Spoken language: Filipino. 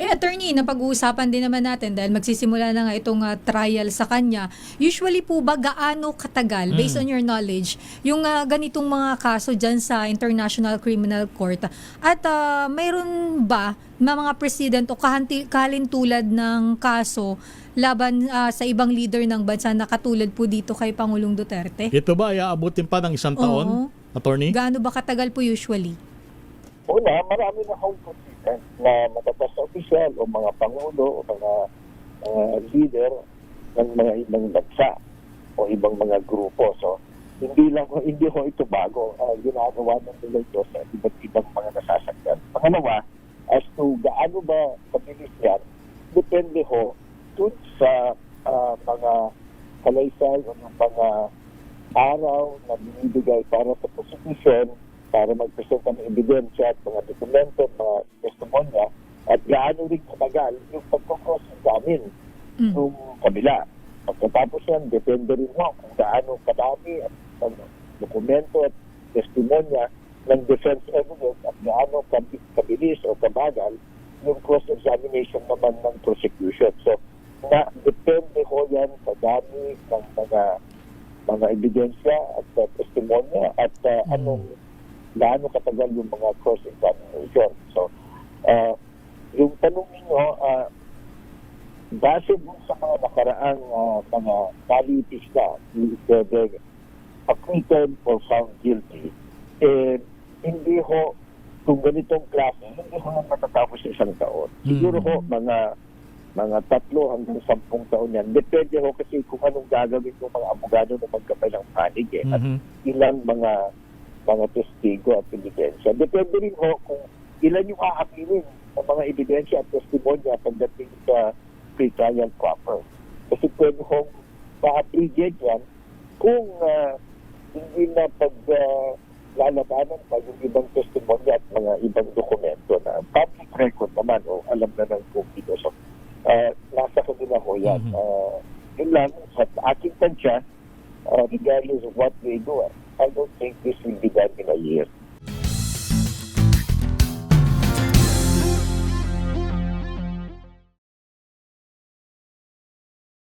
Attorney, napag-uusapan din naman natin dahil magsisimula na nga itong trial sa kanya. Usually po ba gaano katagal, based on your knowledge, yung ganitong mga kaso dyan sa International Criminal Court? At mayroon ba na mga president o kahalintulad ng kaso laban sa ibang leader ng bansa na katulad po dito kay Pangulong Duterte? Ito ba ay aabutin pa ng isang taon, attorney? Gaano ba katagal po usually? Una, marami na home president na matatas na opisyal o mga pangulo o mga leader ng mga ibang bansa o ibang mga grupo. So, hindi ho ito bago. Ginagawa ng nila ito sa iba't ibang mga nasasakyan. Pangalawa, as to gaano ba kabilis yan, depende ho dun sa mga kalaysay o ng mga araw na binibigay para sa prosecution, para magpresenta ng ebidensya at mga dokumento, mga testimonya, at gaano rin katagal yung pagkakross-examine ng kabila. Pagkatapos yan, depende rin mo kung gaano kadami at dokumento at testimonya ng defense evidence at gaano kabilis o kabagal yung cross-examination naman ng prosecution. So, depende ho yan sa dami ng mga ebidensya at testimonya at gaano katagal yung mga cross-examination. So, yung tanong ninyo, base dun sa mga nakaraang mga kalitis na, whether acquitted or found guilty, hindi ho, kung ganitong klase, hindi ho na matatapos sa isang taon. Siguro ho, mga 3 hanggang 10 taon yan. Depende ho kasi kung anong gagawin ng mga abogado na magkapay ng panig at ilang mga testigo at ebidensya. Depende rin ho kung ilan yung aakinin ng mga ebidensya at testimonya pagdating sa pre-trial proper. Kasi pwede hong ma-appreciate yan kung hindi na paglalabanan pa yung ibang testimonya at mga ibang dokumento na public record naman o alam na ng kumpido. So, nasa kanila ho yan. Yun lang, sa aking tansya, regardless of what they do, I don't think this will be done in a year.